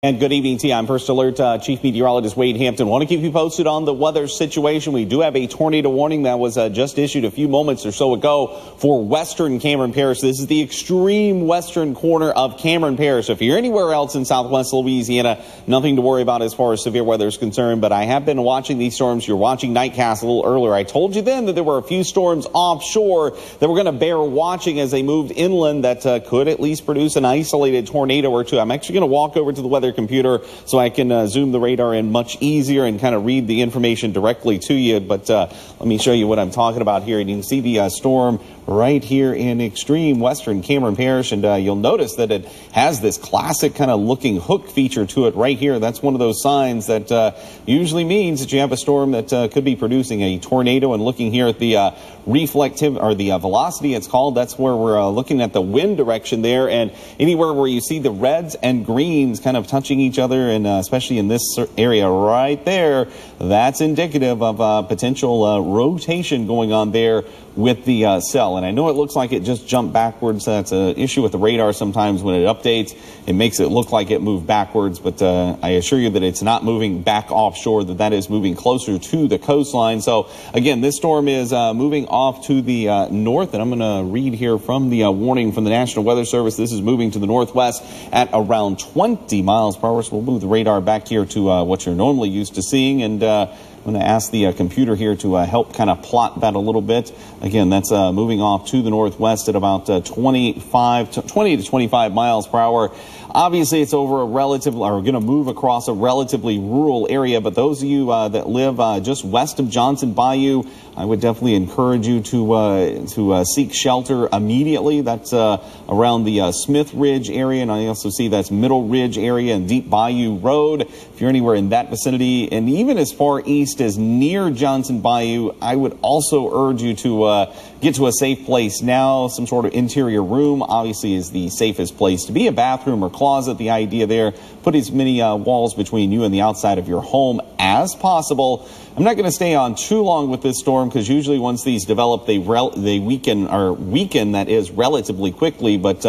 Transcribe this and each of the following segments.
And good evening to you. I'm First Alert Chief Meteorologist Wade Hampton. Want to keep you posted on the weather situation. We do have a tornado warning that was just issued a few moments or so ago for western Cameron Parish. This is the extreme western corner of Cameron Parish. If you're anywhere else in southwest Louisiana, nothing to worry about as far as severe weather is concerned. But I have been watching these storms. You're watching Nightcast a little earlier. I told you then that there were a few storms offshore that were going to bear watching as they moved inland that could at least produce an isolated tornado or two. I'm actually going to walk over to the weather computer so I can zoom the radar in much easier and kind of read the information directly to you. But let me show you what I'm talking about here. And you can see the storm right here in extreme western Cameron Parish, and you'll notice that it has this classic kind of looking hook feature to it right here. That's one of those signs that usually means that you have a storm that could be producing a tornado. And looking here at the reflective, or the velocity it's called, that's where we're looking at the wind direction there. And anywhere where you see the reds and greens kind of touching each other, and especially in this area right there, that's indicative of potential rotation going on there with the cell. And I know it looks like it just jumped backwards. That's an issue with the radar sometimes. When it updates, it makes it look like it moved backwards, but I assure you that it's not moving back offshore, that is moving closer to the coastline. So again, this storm is moving off to the north, and I'm going to read here from the warning from the National Weather Service. This is moving to the northwest at around 20 miles per hour. So we'll move the radar back here to what you're normally used to seeing, and I'm going to ask the computer here to help kind of plot that a little bit. Again, that's moving off to the northwest at about 20 to 25 miles per hour. Obviously, it's over a going to move across a relatively rural area, but those of you that live just west of Johnson Bayou, I would definitely encourage you to seek shelter immediately. That's around the Smith Ridge area, and I also see that's Middle Ridge area and Deep Bayou Road. If you're anywhere in that vicinity, and even as far east as near Johnson Bayou, I would also urge you to get to a safe place now. Some sort of interior room obviously is the safest place to be. A bathroom or closet, the idea there, put as many walls between you and the outside of your home as possible. I'm not going to stay on too long with this storm, because usually once these develop, they weaken, that is, relatively quickly, but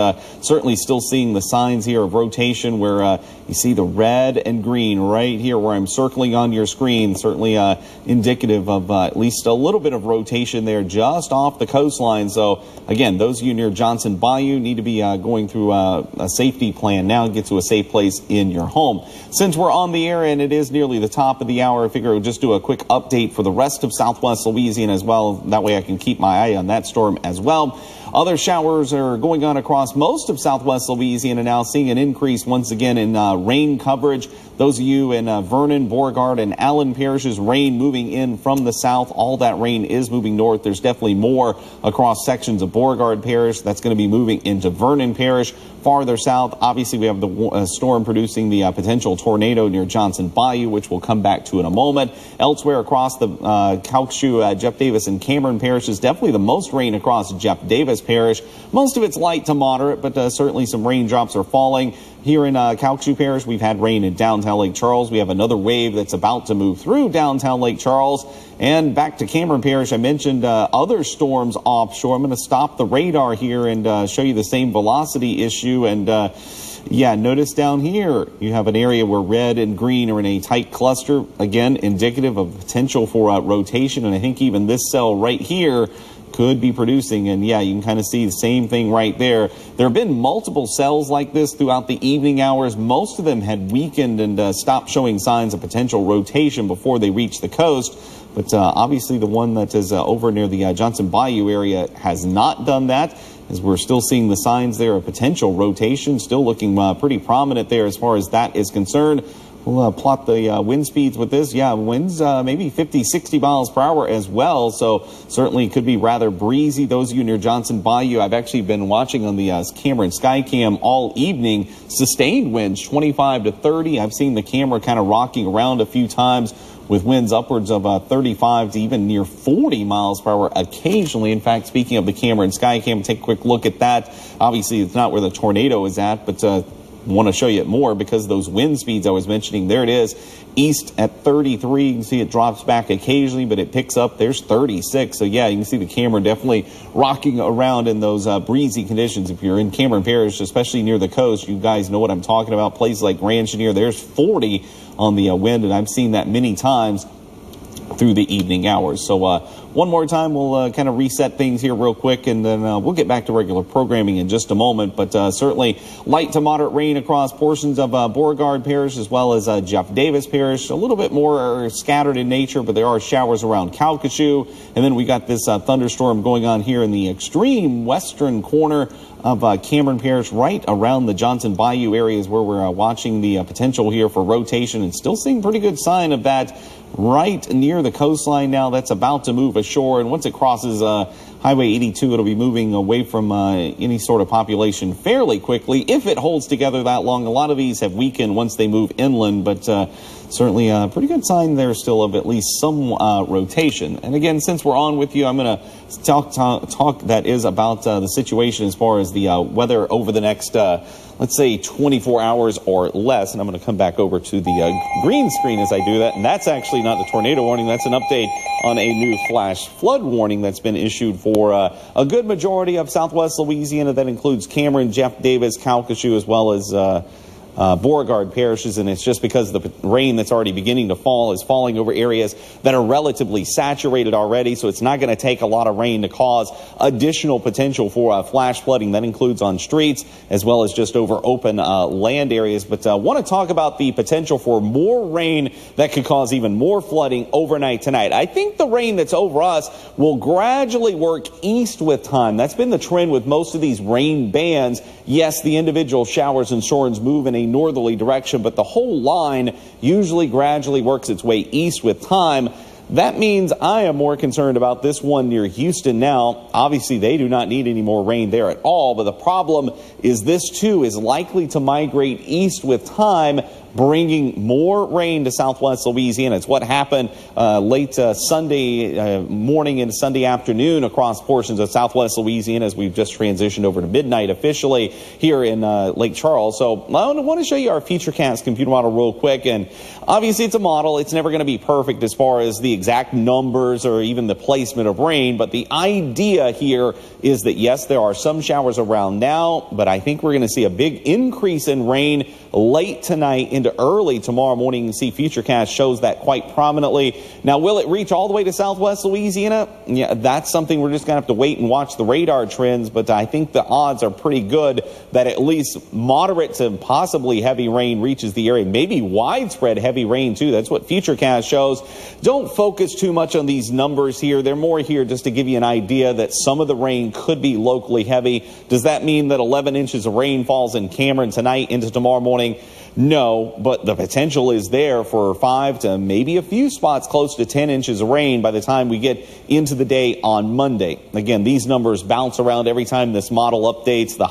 certainly still seeing the signs here of rotation where you see the red and green right here where I'm circling on your screen, certainly indicative of at least a little bit of rotation there just off the coastline. So again, those of you near Johnson Bayou need to be going through a safety plan now, get to a safe place in your home. Since we're on the air and it is nearly the top of the hour, I figure we'll just do a quick update for the rest of southwest Louisiana as well. That way I can keep my eye on that storm as well. Other showers are going on across most of southwest Louisiana now, seeing an increase once again in rain coverage. Those of you in Vernon, Beauregard, and Allen parishes, rain moving in from the south. All that rain is moving north. There's definitely more across sections of Beauregard Parish. That's going to be moving into Vernon Parish. Farther south, obviously, we have the storm producing the potential tornado near Johnson Bayou, which we'll come back to in a moment. Elsewhere across the Calcasieu, Jeff Davis, and Cameron parishes, definitely the most rain across Jeff Davis Parish. Most of it's light to moderate, but certainly some raindrops are falling. Here in Calcasieu Parish, we've had rain in downtown Lake Charles. We have another wave that's about to move through downtown Lake Charles. And back to Cameron Parish, I mentioned other storms offshore. I'm going to stop the radar here and show you the same velocity issue. And yeah, notice down here, you have an area where red and green are in a tight cluster. Again, indicative of potential for rotation. And I think even this cell right here could be producing, and yeah, you can kind of see the same thing right there. There have been multiple cells like this throughout the evening hours. Most of them had weakened and stopped showing signs of potential rotation before they reached the coast. But obviously the one that is over near the Johnson Bayou area has not done that, as we're still seeing the signs there of potential rotation, still looking pretty prominent there as far as that is concerned. We'll plot the wind speeds with this. Yeah, winds maybe 50, 60 miles per hour as well. So certainly could be rather breezy. Those of you near Johnson Bayou, I've actually been watching on the Cameron Skycam all evening. Sustained winds 25 to 30. I've seen the camera kind of rocking around a few times with winds upwards of 35 to even near 40 miles per hour occasionally. In fact, speaking of the Cameron Skycam, take a quick look at that. Obviously, it's not where the tornado is at, but want to show you more because of those wind speeds I was mentioning. There it is, east at 33. You can see it drops back occasionally, but it picks up. There's 36. So yeah, you can see the camera definitely rocking around in those breezy conditions. If you're in Cameron Parish, especially near the coast, you guys know what I'm talking about. Places like Grand Chenier, there's 40 on the wind, and I've seen that many times through the evening hours. So one more time, we'll kind of reset things here real quick, and then we'll get back to regular programming in just a moment. But certainly light to moderate rain across portions of Beauregard Parish as well as Jeff Davis Parish. A little bit more scattered in nature, but there are showers around Calcasieu. And then we got this thunderstorm going on here in the extreme western corner of Cameron Parish, right around the Johnson Bayou areas where we're watching the potential here for rotation, and still seeing pretty good sign of that right near the coastline now. That's about to move ashore, and once it crosses Highway 82, it'll be moving away from any sort of population fairly quickly if it holds together that long. A lot of these have weakened once they move inland, but certainly a pretty good sign there still of at least some rotation. And again, since we're on with you, I'm going to talk that is about the situation as far as the weather over the next let's say 24 hours or less. And I'm going to come back over to the green screen as I do that. And that's actually not the tornado warning. That's an update on a new flash flood warning that's been issued for a good majority of southwest Louisiana. That includes Cameron, Jeff Davis, Calcasieu, as well as Beauregard parishes, and it's just because the rain that's already beginning to fall is falling over areas that are relatively saturated already, so it's not going to take a lot of rain to cause additional potential for flash flooding. That includes on streets as well as just over open land areas. But I want to talk about the potential for more rain that could cause even more flooding overnight tonight. I think the rain that's over us will gradually work east with time. That's been the trend with most of these rain bands. Yes, the individual showers and storms move in a northerly direction, but the whole line usually gradually works its way east with time. That means I am more concerned about this one near Houston now. Obviously, they do not need any more rain there at all, but the problem is this too is likely to migrate east with time, bringing more rain to southwest Louisiana. It's what happened late Sunday morning and Sunday afternoon across portions of southwest Louisiana as we've just transitioned over to midnight officially here in Lake Charles. So I want to show you our Futurecast computer model real quick. And obviously it's a model. It's never going to be perfect as far as the exact numbers or even the placement of rain. But the idea here is that, yes, there are some showers around now, but I think we're going to see a big increase in rain late tonight into early tomorrow morning. You can see Futurecast shows that quite prominently. Now, will it reach all the way to southwest Louisiana? Yeah, that's something we're just going to have to wait and watch the radar trends, but I think the odds are pretty good that at least moderate to possibly heavy rain reaches the area. Maybe widespread heavy rain, too. That's what Futurecast shows. Don't focus too much on these numbers here. They're more here just to give you an idea that some of the rain could be locally heavy. Does that mean that 11 inches of rain falls in Cameron tonight into tomorrow morning? No, but the potential is there for 5 to maybe a few spots close to 10 inches of rain by the time we get into the day on Monday. Again, these numbers bounce around every time this model updates. The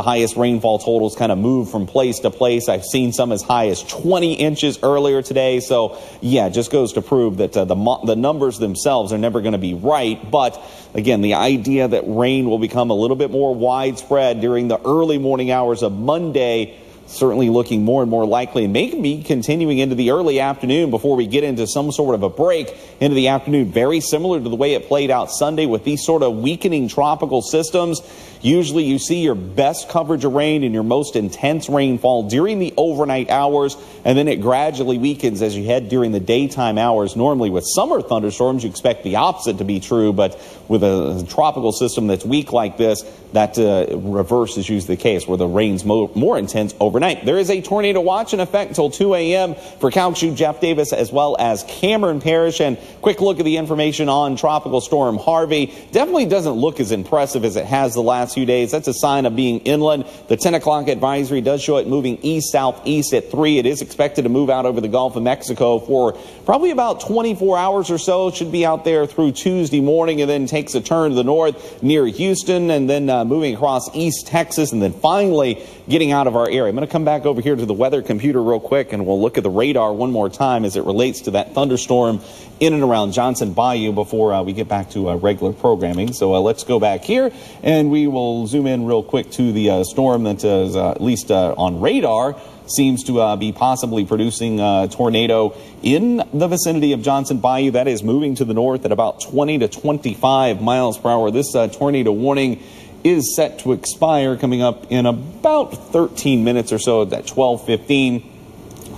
highest rainfall totals kind of move from place to place. I've seen some as high as 20 inches earlier today. So, yeah, it just goes to prove that the numbers themselves are never going to be right. But, again, the idea that rain will become a little bit more widespread during the early morning hours of Monday certainly looking more and more likely, and maybe continuing into the early afternoon before we get into some sort of a break into the afternoon. Very similar to the way it played out Sunday with these sort of weakening tropical systems. Usually you see your best coverage of rain and your most intense rainfall during the overnight hours, and then it gradually weakens as you head during the daytime hours. Normally with summer thunderstorms, you expect the opposite to be true, but with a tropical system that's weak like this, that reverse is usually the case, where the rain's more intense overnight. There is a tornado watch in effect until 2 a.m. for Calcasieu, Jeff Davis, as well as Cameron Parish. And quick look at the information on Tropical Storm Harvey. Definitely doesn't look as impressive as it has the last few days. That's a sign of being inland. The 10 o'clock advisory does show it moving east-southeast at 3. It is expected to move out over the Gulf of Mexico for probably about 24 hours or so. It should be out there through Tuesday morning and then takes a turn to the north near Houston and then moving across East Texas and then finally getting out of our area. I'm going going to come back over here to the weather computer real quick, and we'll look at the radar one more time as it relates to that thunderstorm in and around Johnson Bayou before we get back to regular programming. So let's go back here, and we will zoom in real quick to the storm that is, at least on radar, seems to be possibly producing a tornado in the vicinity of Johnson Bayou. That is moving to the north at about 20 to 25 miles per hour. This tornado warning is set to expire coming up in about 13 minutes or so at 12:15.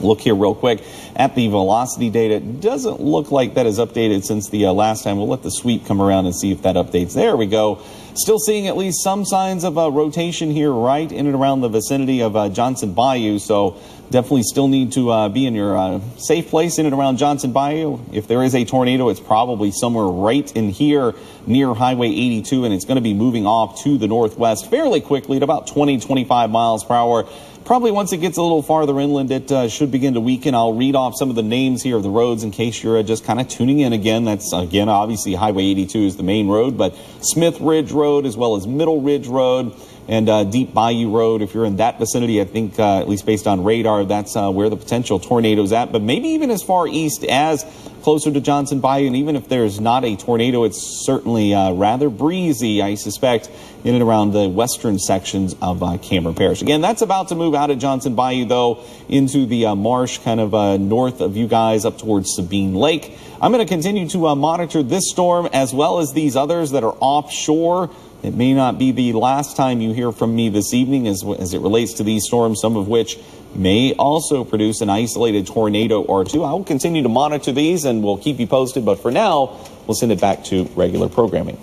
Look here real quick at the velocity data. It doesn't look like that is updated since the last time. We'll let the sweep come around and see if that updates. There we go. Still seeing at least some signs of rotation here right in and around the vicinity of Johnson Bayou. So definitely still need to be in your safe place in and around Johnson Bayou. If there is a tornado, it's probably somewhere right in here near Highway 82, and it's going to be moving off to the northwest fairly quickly at about 20-25 miles per hour. Probably once it gets a little farther inland, it should begin to weaken. I'll read off some of the names here of the roads in case you're just kind of tuning in again. That's, again, obviously Highway 82 is the main road, but Smith Ridge Road as well as Middle Ridge Road and Deep Bayou Road. If you're in that vicinity, I think, at least based on radar, that's where the potential tornado's at. But maybe even as far east as closer to Johnson Bayou, and even if there's not a tornado, it's certainly rather breezy, I suspect, in and around the western sections of Cameron Parish. Again, that's about to move out of Johnson Bayou, though, into the marsh kind of north of you guys up towards Sabine Lake. I'm going to continue to monitor this storm as well as these others that are offshore. It may not be the last time you hear from me this evening as it relates to these storms, some of which may also produce an isolated tornado or two. I will continue to monitor these and we'll keep you posted, but for now, we'll send it back to regular programming.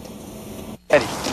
Eddie.